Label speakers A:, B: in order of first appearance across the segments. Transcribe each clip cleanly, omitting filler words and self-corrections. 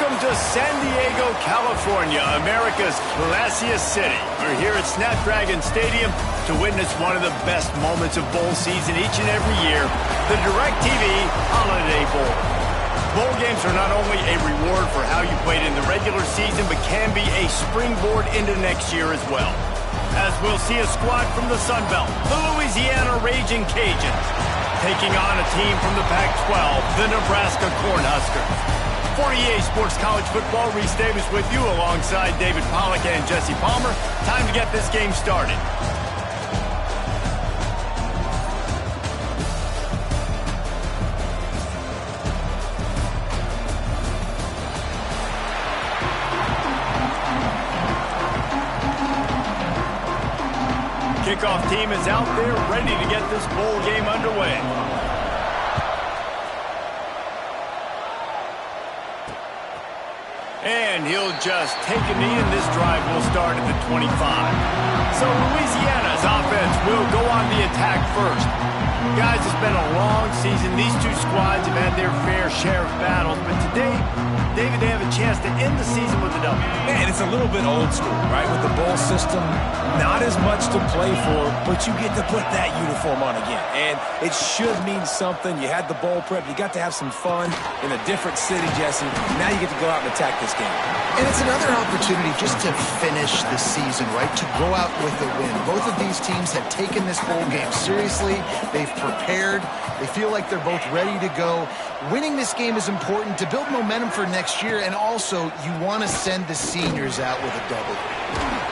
A: Welcome to San Diego, California, America's classiest city. We're here at Snapdragon Stadium to witness one of the best moments of bowl season each and every year, the DirecTV Holiday Bowl. Bowl games are not only a reward for how you played in the regular season, but can be a springboard into next year as well. As we'll see a squad from the Sun Belt, the Louisiana Raging Cajuns, taking on a team from the Pac-12, the Nebraska Cornhuskers. For EA Sports College Football, Reese Davis with you alongside David Pollack and Jesse Palmer. Time to get this game started. Kickoff team is out there ready to get this bowl game underway. And he'll just take a knee, and this drive will start at the 25. So Louisiana's offense will go on the attack first. Guys, it's been a long season. These two squads have had their fair share of battles, but today, David, they have a chance to end the season with a W.
B: Man, it's a little bit old school, right? With the bowl system, not as much to play for, but you get to put that uniform on again. And it should mean something. You had the bowl prep. You got to have some fun in a different city, Jesse. Now you get to go out and attack this game.
C: And it's another opportunity just to finish the season, right? To go out with a win. Both of these teams have taken this bowl game seriously. They've prepared. They feel like they're both ready to go. Winning this game is important to build momentum for next year, and also you want to send the seniors out with a W.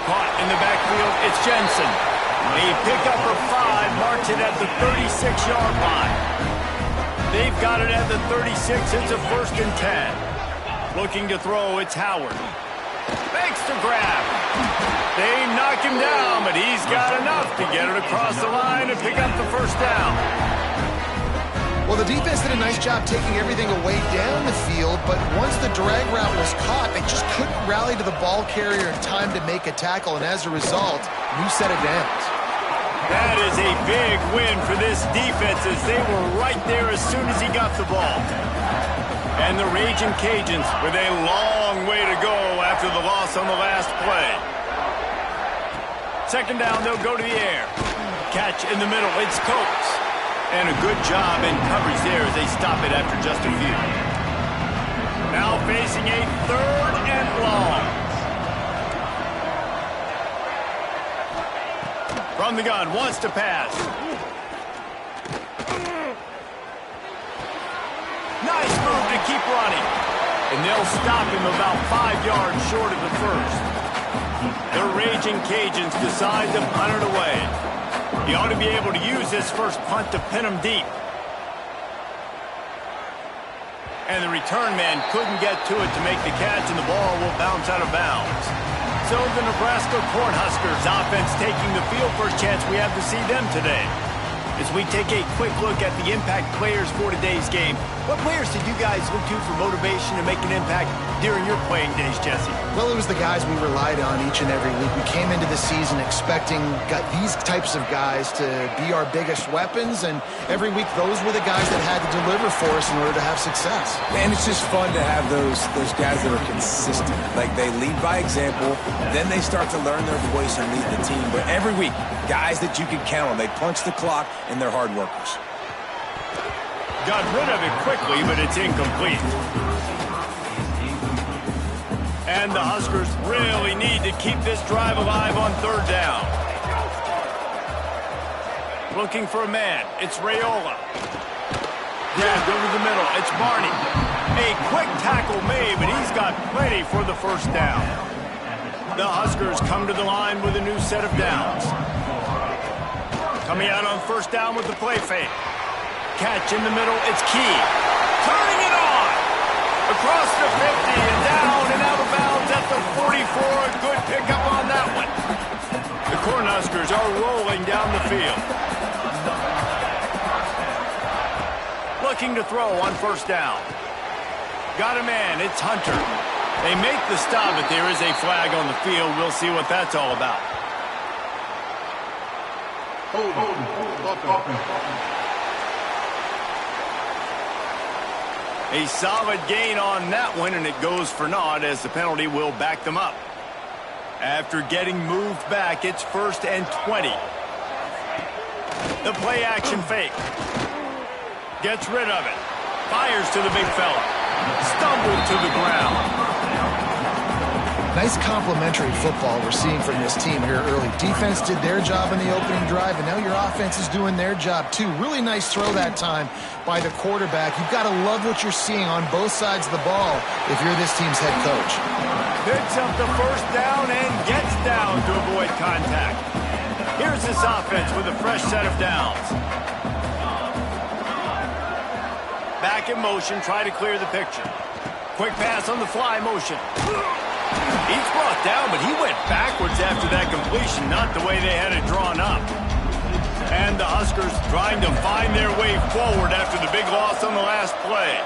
A: Caught in the backfield, it's Jensen. A pickup of 5 marks it at the 36-yard line. They've got it at the 36. It's a 1st and 10. Looking to throw, it's Howard. Makes the grab. They knock him down, but he's got enough to get it across the line and pick up the 1st down.
C: Well, the defense did a nice job taking everything away down the field, but once the drag route was caught, they just couldn't rally to the ball carrier in time to make a tackle, and as a result, new set of downs.
A: That is a big win for this defense, as they were right there as soon as he got the ball. And the Raging Cajuns with a long way to go after the loss on the last play. 2nd down, they'll go to the air. Catch in the middle, it's Coates. And a good job in coverage there as they stop it after just a few. Now facing a 3rd and long. From the gun, wants to pass. Nice move to keep running. And they'll stop him about 5 yards short of the 1st. The Raging Cajuns decide to punt it away. He ought to be able to use this first punt to pin him deep. And the return man couldn't get to it to make the catch, and the ball will bounce out of bounds. So the Nebraska Cornhuskers offense taking the field. First chance we have to see them today. As we take a quick look at the impact players for today's game, what players did you guys look to for motivation to make an impact during your playing days, Jesse?
C: Well, it was the guys we relied on each and every week. We came into the season expecting these types of guys to be our biggest weapons, and every week those were the guys that had to deliver for us in order to have success.
B: Man, it's just fun to have those guys that are consistent. Like, they lead by example, then they start to learn their voice and lead the team. But every week, guys that you can count on. They punch the clock, and they're hard workers.
A: Got rid of it quickly, but it's incomplete. And the Huskers really need to keep this drive alive on 3rd down. Looking for a man. It's Raiola. Grabbed over the middle. It's Barney. A quick tackle made, but he's got plenty for the 1st down. The Huskers come to the line with a new set of downs. Coming out on 1st down with the play fake. Catch in the middle, it's Key. Turning it on! Across the 50 and down and out of bounds at the 44. A good pickup on that one. The Cornhuskers are rolling down the field. Looking to throw on 1st down. Got a man, it's Hunter. They make the stop, but there is a flag on the field. We'll see what that's all about. A solid gain on that one, and it goes for naught as the penalty will back them up. After getting moved back, it's 1st and 20. The play action fake. Gets rid of it. Fires to the big fella. Stumbled to the ground.
C: Nice complementary football we're seeing from this team here early. Defense did their job in the opening drive, and now your offense is doing their job too. Really nice throw that time by the quarterback. You've got to love what you're seeing on both sides of the ball if you're this team's head coach.
A: Picks up the first down and gets down to avoid contact. Here's this offense with a fresh set of downs. Back in motion, try to clear the picture. Quick pass on the fly motion. He's brought down, but he went backwards after that completion, not the way they had it drawn up. And the Huskers trying to find their way forward after the big loss on the last play.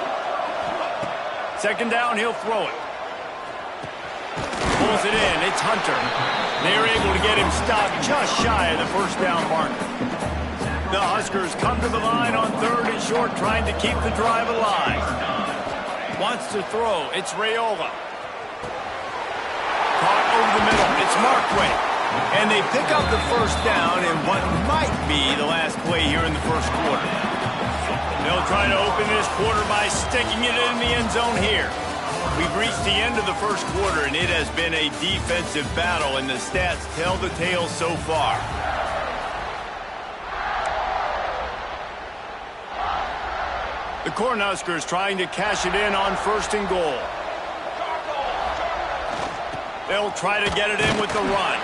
A: 2nd down, he'll throw it. Pulls it in, it's Hunter. They're able to get him stopped just shy of the 1st down marker. The Huskers come to the line on 3rd and short, trying to keep the drive alive. Wants to throw, it's Raiola. Caught over the middle, it's Markway. And they pick up the 1st down in what might be the last play here in the 1st quarter. They'll try to open this quarter by sticking it in the end zone here. We've reached the end of the 1st quarter, and it has been a defensive battle, and the stats tell the tale so far. The Cornhuskers trying to cash it in on 1st and goal. They'll try to get it in with the run.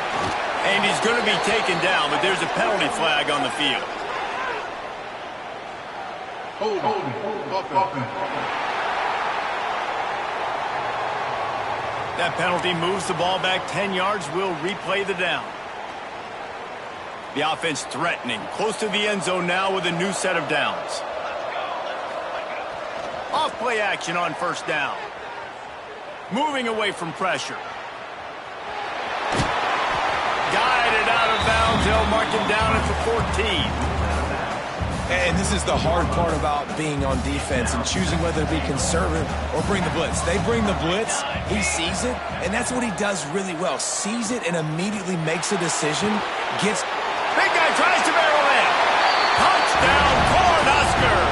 A: And he's going to be taken down, but there's a penalty flag on the field. That penalty moves the ball back 10 yards. We'll replay the down. The offense threatening, close to the end zone now with a new set of downs. Off play action on 1st down. Moving away from pressure. Guided out of bounds. They'll mark him down at the 14.
B: And this is the hard part about being on defense and choosing whether to be conservative or bring the blitz. They bring the blitz, he sees it, and that's what he does really well. Sees it and immediately makes a decision, gets...
A: Big guy tries to barrel in. Touchdown, Cornhuskers.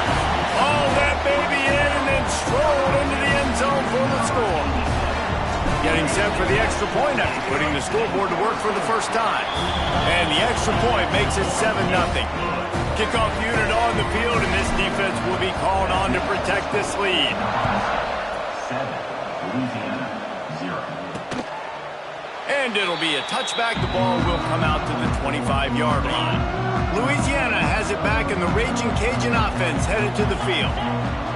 A: Haul that baby in and then stroll into the end zone for the score. Getting set for the extra point after putting the scoreboard to work for the first time. And the extra point makes it 7-0. Kickoff unit on the field, and this defense will be called on to protect this lead.
D: 7, Louisiana, 0.
A: And it'll be a touchback. The ball will come out to the 25-yard line. Louisiana has it back, and the Raging Cajun offense headed to the field.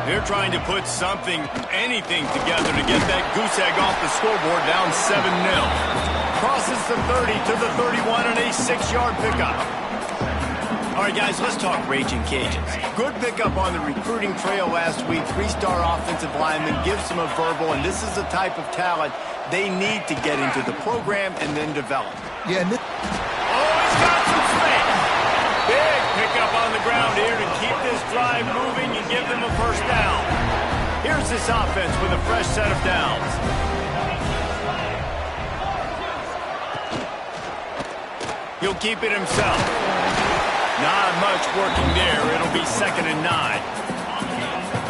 A: They're trying to put something, anything together to get that goose egg off the scoreboard, down 7-0. Crosses the 30 to the 31 and a 6-yard pickup. All right, guys, let's talk Raging Cajuns. Good pickup on the recruiting trail last week. 3-star offensive lineman gives them a verbal, and this is the type of talent they need to get into the program and then develop.
C: Yeah, and
A: He's got some space. Big pickup on the ground here to keep this drive moving and give them a 1st down. Here's this offense with a fresh set of downs. He'll keep it himself. Not much working there. It'll be 2nd and 9.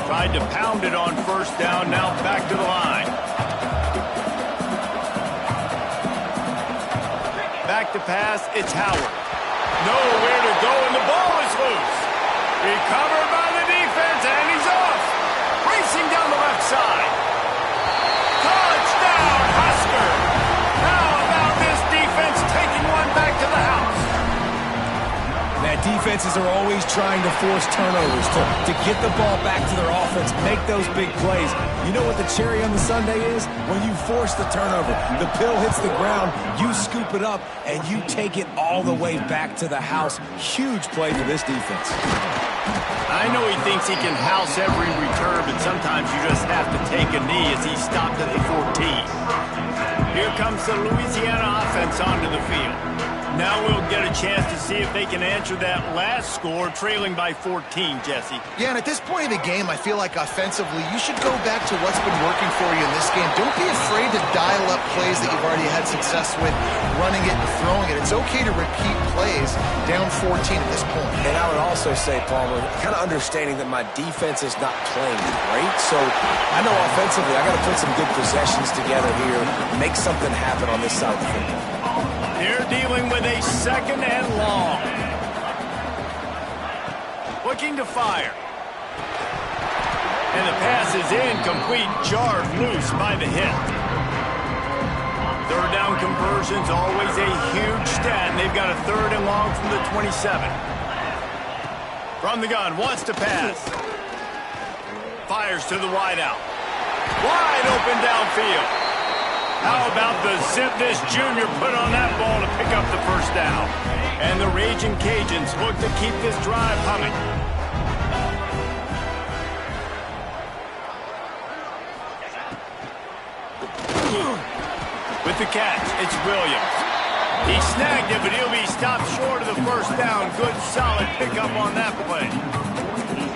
A: Tried to pound it on 1st down. Now back to the line. Back to pass. It's Howard. Nowhere to go, and the ball is loose. Recovered by the defense, and he's off. Racing down the left side. Touchdown, Husker. How about this defense taking one back to the house?
B: That defenses are always trying to force turnovers to get the ball back to their offense, make those big plays. You know what the cherry on the sundae is? When you force the turnover, the pill hits the ground, you scoop it up, and you take it all the way back to the house. Huge play for this defense.
A: I know he thinks he can house every return, but sometimes you just have to take a knee as he stopped at the 14. Here comes the Louisiana offense onto the field. Now we'll get a chance to see if they can answer that last score, trailing by 14, Jesse.
C: Yeah, and at this point of the game, I feel like offensively, you should go back to what's been working for you in this game. Don't be afraid to dial up plays that you've already had success with, running it and throwing it. It's okay to repeat plays down 14 at this point.
B: And I would also say, Palmer, kind of understanding that my defense is not playing great. So I know offensively I got to put some good possessions together here, make something happen on this side of the football.
A: They're dealing with a 2nd and long. Looking to fire. And the pass is incomplete, jarred loose by the hit. 3rd down conversion's always a huge stat, and they've got a 3rd and long from the 27. From the gun, wants to pass. Fires to the wideout. Wide open downfield. How about the zip this junior put on that ball to pick up the 1st down? And the Raging Cajuns look to keep this drive humming. With the catch, it's Williams. He snagged it, but he'll be stopped short of the 1st down. Good, solid pickup on that play.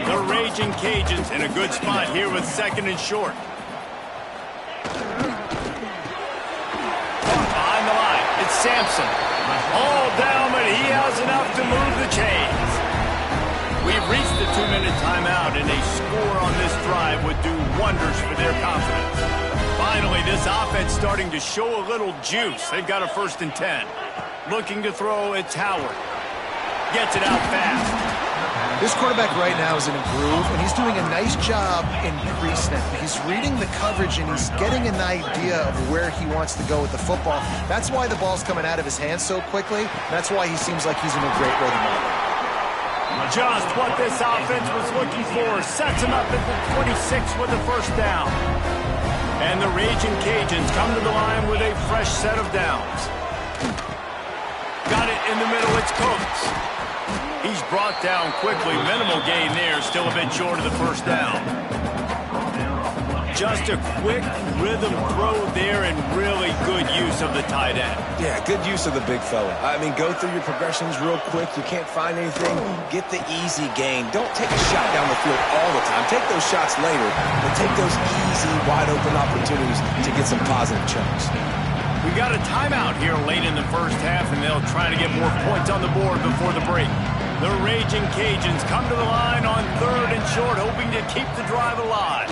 A: The Raging Cajuns in a good spot here with 2nd and short. It's Sampson. All down, but he has enough to move the chains. We've reached the 2-minute timeout, and a score on this drive would do wonders for their confidence. Finally, this offense starting to show a little juice. They've got a 1st and 10. Looking to throw, it's Howard. Gets it out fast.
C: This quarterback right now is in a groove, and he's doing a nice job in pre-snap. He's reading the coverage, and he's getting an idea of where he wants to go with the football. That's why the ball's coming out of his hands so quickly. That's why he seems like he's in a great rhythm right now.
A: Just what this offense was looking for. Sets him up at the 26 with the 1st down. And the Raging Cajuns come to the line with a fresh set of downs. Got it in the middle, it's Coates. He's brought down quickly. Minimal gain there. Still a bit short of the 1st down. Just a quick rhythm throw there and really good use of the tight end.
B: Yeah, good use of the big fella. I mean, go through your progressions real quick. You can't find anything. Get the easy gain. Don't take a shot down the field all the time. Take those shots later, but take those easy, wide-open opportunities to get some positive chunks.
A: We got a timeout here late in the 1st half, and they'll try to get more points on the board before the break. The Raging Cajuns come to the line on 3rd and short, hoping to keep the drive alive.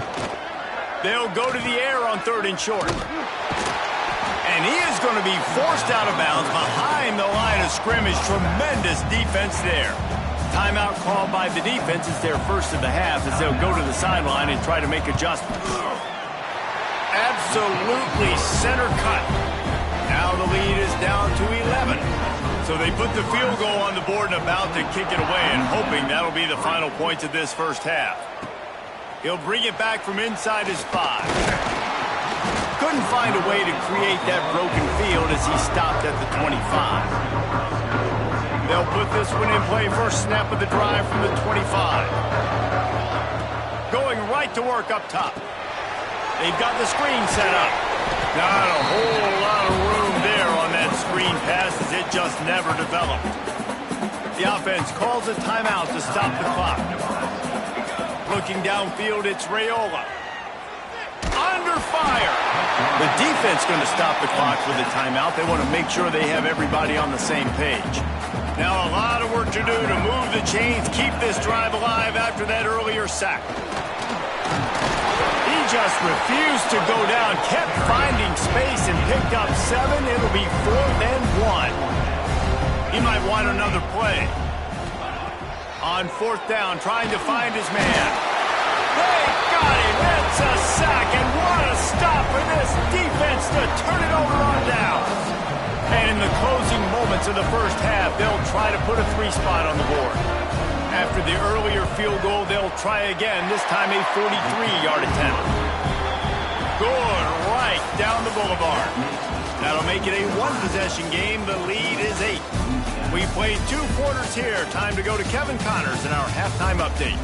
A: They'll go to the air on 3rd and short. And he is going to be forced out of bounds behind the line of scrimmage. Tremendous defense there. Timeout called by the defense is their 1st of the half as they'll go to the sideline and try to make adjustments. Absolutely center cut. Now the lead is down to 11. So they put the field goal on the board and about to kick it away, and hoping that'll be the final points of this 1st half. He'll bring it back from inside his 5. Couldn't find a way to create that broken field as he stopped at the 25. They'll put this one in play. 1st snap of the drive from the 25. Going right to work up top. They've got the screen set up. Not a whole lot of room there on that screen pass as it just never developed. The offense calls a timeout to stop the clock. Looking downfield, it's Raiola. Under fire. The defense going to stop the clock with a timeout. They want to make sure they have everybody on the same page. Now a lot of work to do to move the chains, keep this drive alive after that earlier sack. He just refused to go down, kept finding space and picked up 7. It'll be 4th and 1. He might want another play. On 4th down, trying to find his man. They got him. That's a sack, and what a stop for this defense to turn it over on downs. And in the closing moments of the 1st half, they'll try to put a 3 spot on the board. After the earlier field goal, they'll try again, this time a 43-yard attempt. Good right down the boulevard. That'll make it a 1-possession game. The lead is 8. We played 2 quarters here. Time to go to Kevin Connors in our halftime update.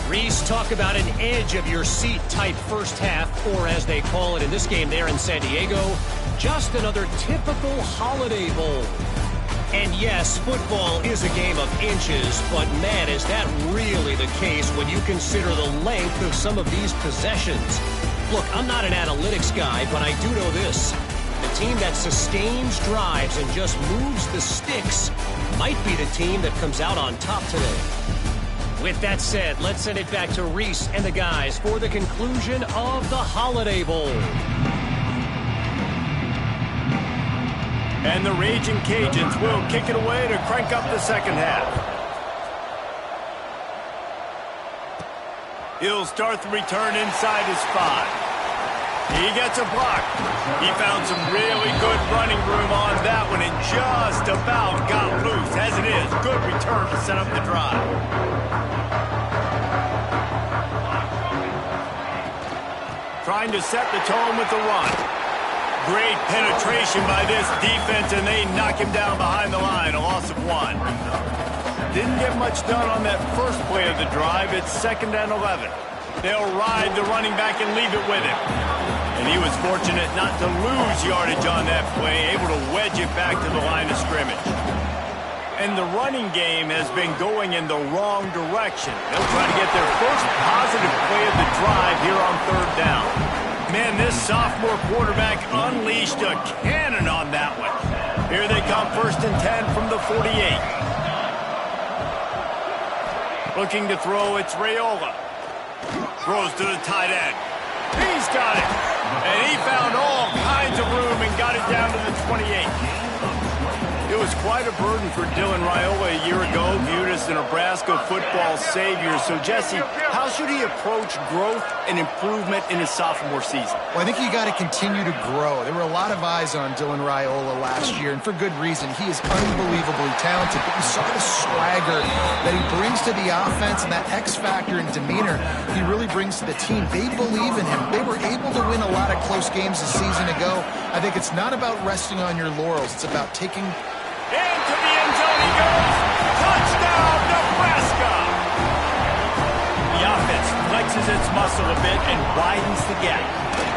E: Reese, talk about an edge-of-your-seat type 1st half, or as they call it in this game there in San Diego, just another typical Holiday Bowl. And yes, football is a game of inches, but man, is that really the case when you consider the length of some of these possessions. Look, I'm not an analytics guy, but I do know this. The team that sustains drives and just moves the sticks might be the team that comes out on top today. With that said, let's send it back to Reese and the guys for the conclusion of the Holiday Bowl.
A: And the Raging Cajuns will kick it away to crank up the second half. He'll start the return inside his 5. He gets a block. He found some really good running room on that one and just about got loose. As it is, good return to set up the drive. Trying to set the tone with the run. Great penetration by this defense, and they knock him down behind the line, a loss of 1. Didn't get much done on that first play of the drive. It's 2nd and 11. They'll ride the running back and leave it with him. And he was fortunate not to lose yardage on that play, able to wedge it back to the line of scrimmage. And the running game has been going in the wrong direction. They'll try to get their first positive play of the drive here on 3rd down. Man, this sophomore quarterback unleashed a cannon on that one. Here they come, 1st and 10 from the 48. Looking to throw, it's Raiola. Throws to the tight end. He's got it. And he found all kinds of room and got it down to the 28. It was quite a burden for Dylan Raiola a year ago, viewed as the Nebraska football savior. So, Jesse, how should he approach growth and improvement in his sophomore season?
C: Well, I think you got to continue to grow. There were a lot of eyes on Dylan Raiola last year, and for good reason. He is unbelievably talented, but you saw the swagger that he brings to the offense and that X factor and demeanor he really brings to the team. They believe in him. They were able to win a lot of close games a season ago. I think it's not about resting on your laurels. It's about taking...
A: Into the end zone he goes. Touchdown, Nebraska! The offense flexes its muscle a bit and widens the gap.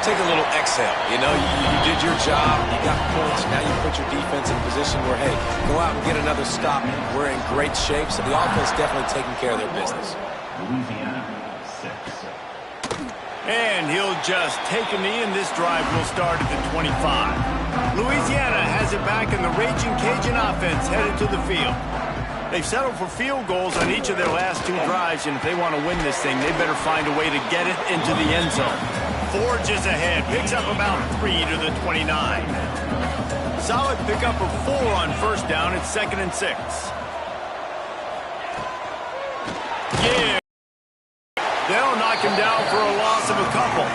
B: Take a little exhale. You know, you did your job. You got points. Now you put your defense in a position where, hey, go out and get another stop. We're in great shape, so the offense definitely taking care of their business.
D: Louisiana, 6.
A: And he'll just take a knee, and this drive will start at the 25. Louisiana has it back, and the Raging Cajun offense headed to the field. They've settled for field goals on each of their last 2 drives, and if they want to win this thing, they better find a way to get it into the end zone. Forges ahead, picks up about 3 to the 29. Solid pickup of 4 on 1st down. It's 2nd and 6. Yeah. They'll knock him down for a loss of a couple.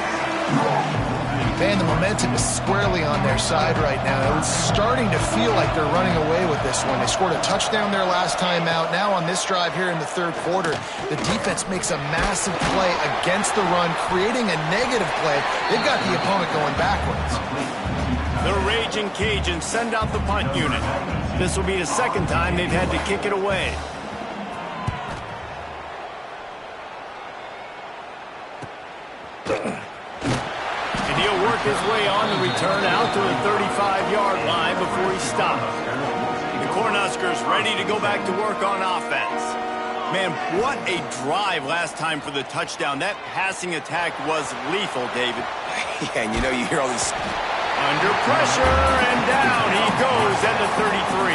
C: Man, the momentum is squarely on their side right now. It's starting to feel like they're running away with this one. They scored a touchdown their last time out. Now on this drive here in the 3rd quarter, the defense makes a massive play against the run, creating a negative play. They've got the opponent going backwards.
A: The Raging Cajuns send out the punt unit. This will be the 2nd time they've had to kick it away. And he'll work his way on the return out to the 35-yard line before he stops. The Cornhuskers ready to go back to work on offense. Man, what a drive last time for the touchdown. That passing attack was lethal, David.
B: Yeah, and you know, you hear all these...
A: Under pressure, and down he goes at the 33.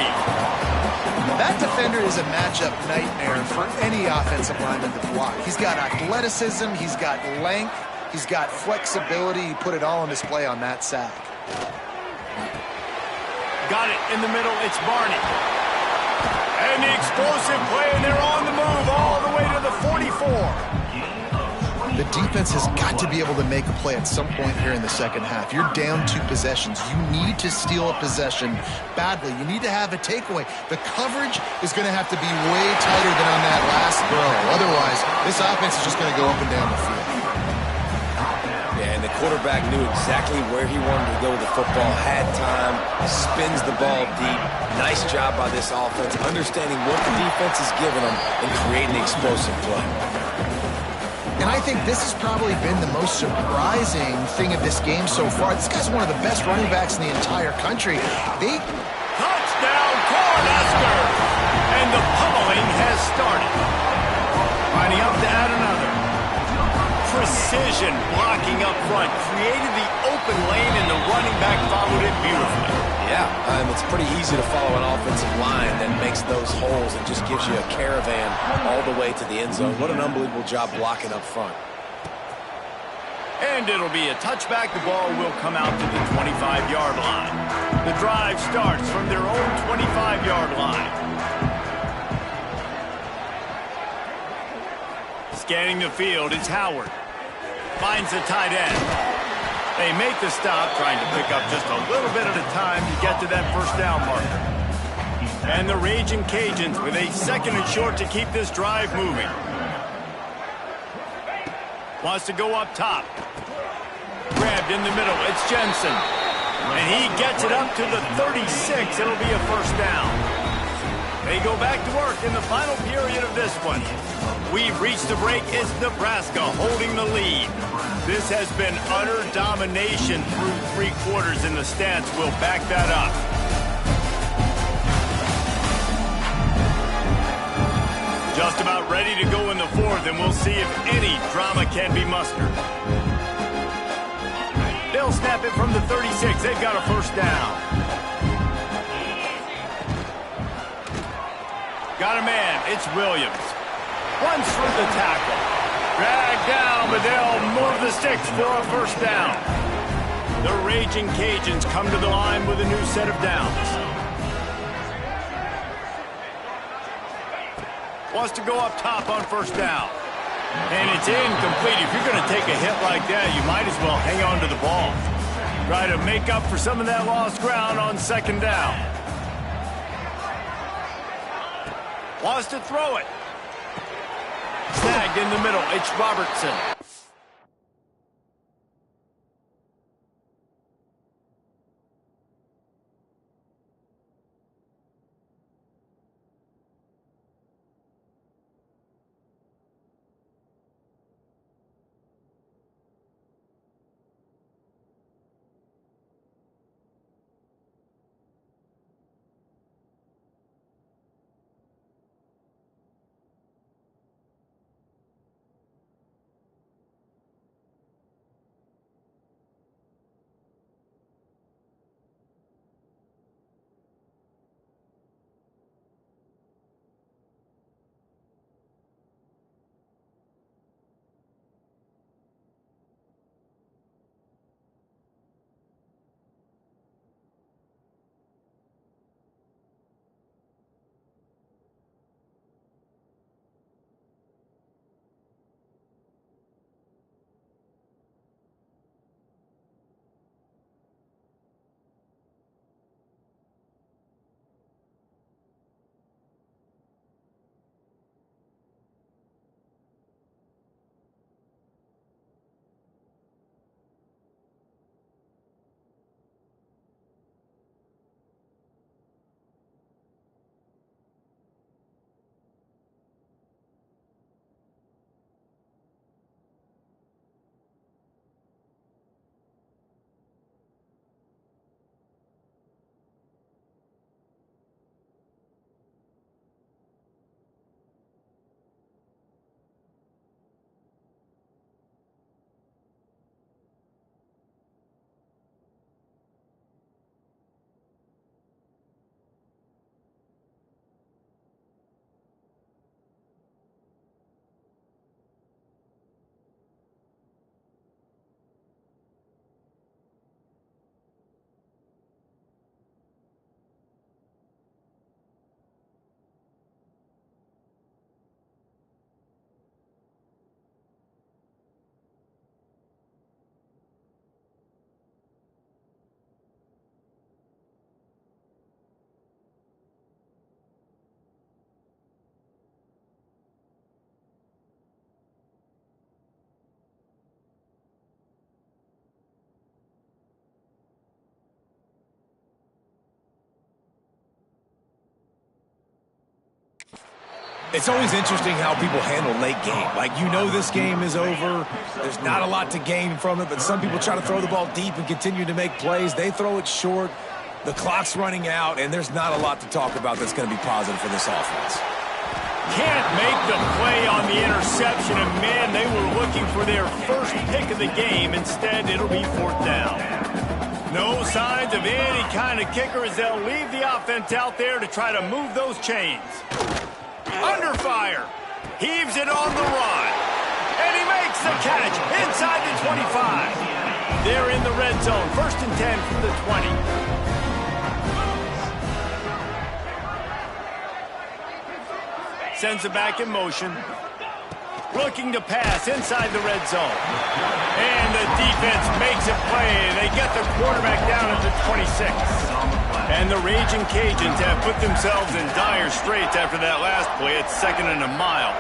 C: That defender is a matchup nightmare for any offensive lineman to block. He's got athleticism, he's got length, he's got flexibility. He put it all on display on that sack.
A: Got it in the middle, it's Barney. And the explosive play, and they're on the move all the way to the 44.
C: The defense has got to be able to make a play at some point here in the 2nd half. You're down 2 possessions. You need to steal a possession badly. You need to have a takeaway. The coverage is going to have to be way tighter than on that last throw. Otherwise, this offense is just going to go up and down the field.
B: Yeah, and the quarterback knew exactly where he wanted to go with the football, had time, spins the ball deep. Nice job by this offense, understanding what the defense is giving them and creating the explosive play.
C: And I think this has probably been the most surprising thing of this game so far. This guy's one of the best running backs in the entire country.
A: Touchdown, Cornhuskers! formation, blocking up front, created the open lane, and the running back followed it beautifully.
B: Yeah, it's pretty easy to follow an offensive line that makes those holes and just gives you a caravan all the way to the end zone. What an unbelievable job blocking up front.
A: And it'll be a touchback. The ball will come out to the 25-yard line. The drive starts from their own 25-yard line. Scanning the field, it's Howard. Finds the tight end. They make the stop, trying to pick up just a little bit at a time to get to that first down marker. And the Raging Cajuns with a 2nd and short to keep this drive moving. Wants to go up top. Grabbed in the middle. It's Jensen. And he gets it up to the 36. It'll be a first down. They go back to work in the final period of this one. We've reached the break. It's Nebraska holding the lead. This has been utter domination through 3 quarters, and the stats will back that up. Just about ready to go in the 4th, and we'll see if any drama can be mustered. They'll snap it from the 36. They've got a first down. Got a man. It's Williams. Runs through the tackle. Dragged down, but they'll move the sticks for a first down. The Raging Cajuns come to the line with a new set of downs. Wants to go up top on first down. And it's incomplete. If you're going to take a hit like that, you might as well hang on to the ball. Try to make up for some of that lost ground on 2nd down. Wants to throw it. Snagged in the middle. It's Robertson.
B: It's always interesting how people handle late game. Like, you know this game is over. There's not a lot to gain from it, but some people try to throw the ball deep and continue to make plays. They throw it short. The clock's running out, and there's not a lot to talk about that's going to be positive for this offense.
A: Can't make the play on the interception, and man, they were looking for their first pick of the game. Instead, it'll be 4th down. No signs of any kind of kicker as they'll leave the offense out there to try to move those chains. Under fire. Heaves it on the run. And he makes the catch inside the 25. They're in the red zone. 1st and 10 from the 20. Sends it back in motion. Looking to pass inside the red zone. And the defense makes it play. They get the quarterback down at the 26. And the Raging Cajuns have put themselves in dire straits after that last play. It's 2nd and a mile.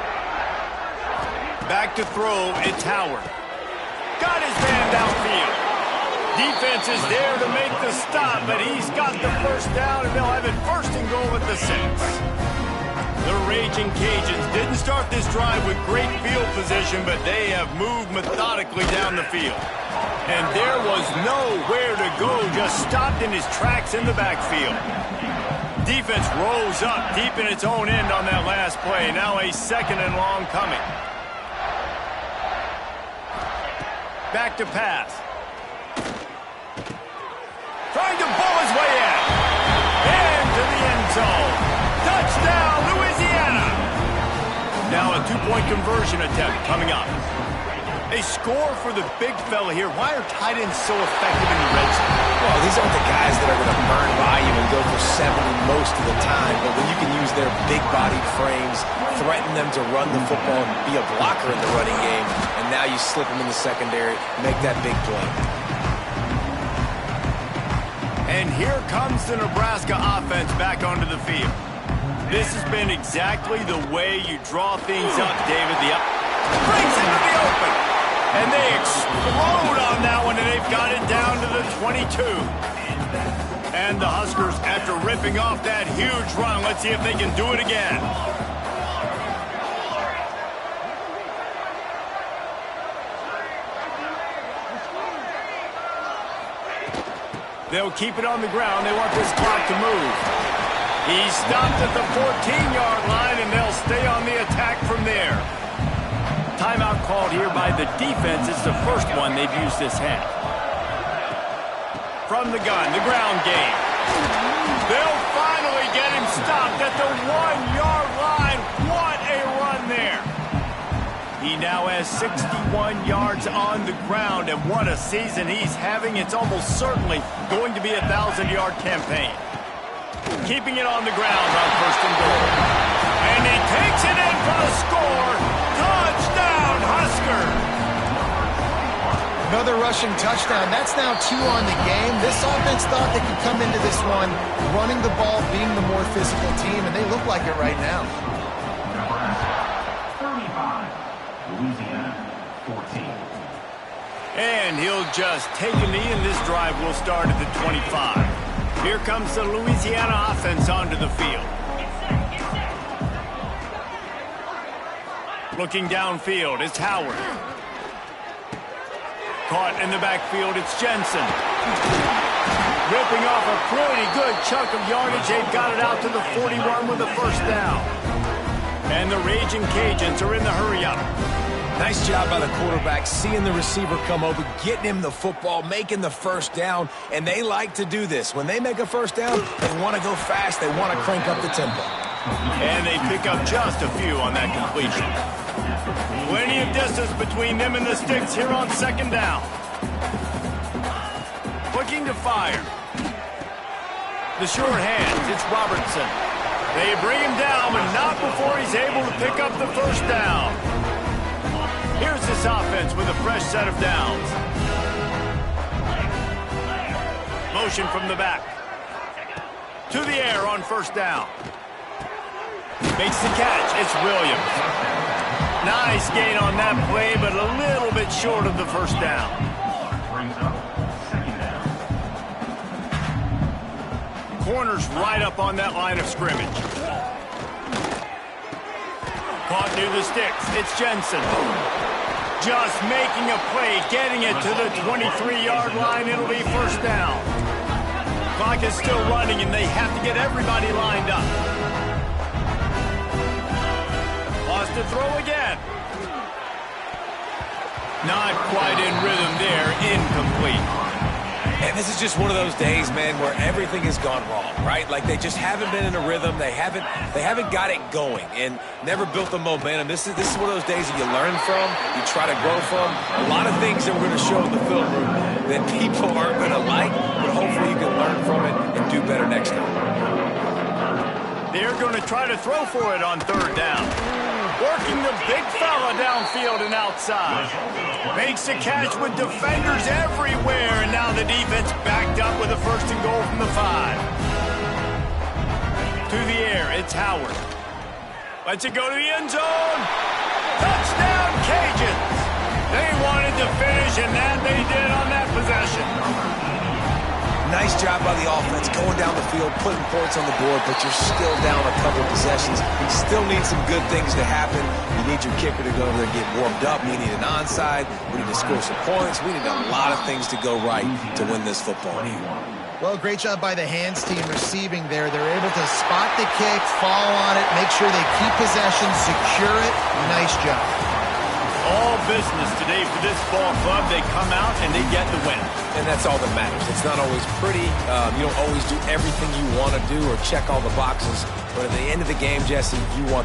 A: Back to throw, it's Howard. Got his man downfield. Defense is there to make the stop, but he's got the 1st down, and they'll have it 1st and goal at the 6. The Raging Cajuns didn't start this drive with great field position, but they have moved methodically down the field. And there was nowhere to go, just stopped in his tracks in the backfield. Defense rose up deep in its own end on that last play. Now a 2nd and long coming. Back to pass. Trying to pull his way in. Into the end zone. Touchdown, Louisiana. Now a 2-point conversion attempt coming up. A score for the big fella here. Why are tight ends so effective in the red zone?
B: Well, these aren't the guys that are going to burn by you and go for 70 most of the time, but when you can use their big-bodied frames, threaten them to run the football and be a blocker in the running game, and now you slip them in the secondary, make that big play.
A: And here comes the Nebraska offense back onto the field. This has been exactly the way you draw things up, David. Brings into the open. And they explode on that one, and they've got it down to the 22. And the Huskers, after ripping off that huge run, let's see if they can do it again. They'll keep it on the ground. They want this clock to move. He stopped at the 14-yard line, and they'll stay on the attack from there. Timeout called here by the defense. It's the first one they've used this half. From the gun, the ground game. They'll finally get him stopped at the 1-yard line. What a run there. He now has 61 yards on the ground, and what a season he's having. It's almost certainly going to be a 1,000-yard campaign. Keeping it on the ground on 1st and goal. And he takes it in for the score. Touchdown, Husker!
C: Another rushing touchdown. That's now 2 on the game. This offense thought they could come into this one running the ball, being the more physical team, and they look like it right now.
D: Nebraska 35, Louisiana 14.
A: And he'll just take a knee, and this drive will start at the 25. Here comes the Louisiana offense onto the field. Looking downfield, it's Howard. Caught in the backfield, it's Jensen. Ripping off a pretty good chunk of yardage. They've got it out to the 41 with a 1st down. And the Raging Cajuns are in the hurry-up.
B: Nice job by the quarterback, seeing the receiver come over, getting him the football, making the 1st down, and they like to do this. When they make a 1st down, they want to go fast, they want to crank up the tempo.
A: And they pick up just a few on that completion. Plenty of distance between them and the sticks here on 2nd down. Looking to fire. The short hands, it's Robertson. They bring him down, but not before he's able to pick up the 1st down. Here's this offense with a fresh set of downs. Motion from the back. To the air on 1st down. Makes the catch. It's Williams. Nice gain on that play, but a little bit short of the 1st down.
D: Brings up 2nd down.
A: Corners right up on that line of scrimmage. Caught near the sticks. It's Jensen. Just making a play, getting it to the 23-yard line. It'll be 1st down. Clock is still running, and they have to get everybody lined up. to throw again. Not quite in rhythm there. Incomplete.
B: And this is just one of those days, man, where everything has gone wrong, right? Like they just haven't been in a rhythm. They haven't got it going and never built the momentum. This is one of those days that you learn from, you try to grow from. A lot of things that we're going to show in the film room that people aren't going to like, but hopefully you can learn from it and do better next time.
A: They're going to try to throw for it on third down. Working the big fella downfield and outside. Makes the catch with defenders everywhere, and now the defense backed up with a 1st and goal from the 5. To the air, it's Howard. Lets it go to the end zone. Touchdown, Cajuns. They wanted to finish, and that they did on that possession.
B: Nice job by the offense going down the field, putting points on the board, but you're still down a couple of possessions. You still need some good things to happen. You need your kicker to go over there and get warmed up. We need an onside. We need to score some points. We need a lot of things to go right to win this football game.
C: Well, great job by the hands team receiving there. They're able to spot the kick, fall on it, make sure they keep possession, secure it. Nice job.
A: All business today for this ball club. They come out and they get the win.
B: And that's all that matters. It's not always pretty. You don't always do everything you want to do or check all the boxes. But at the end of the game, Jesse, you want that.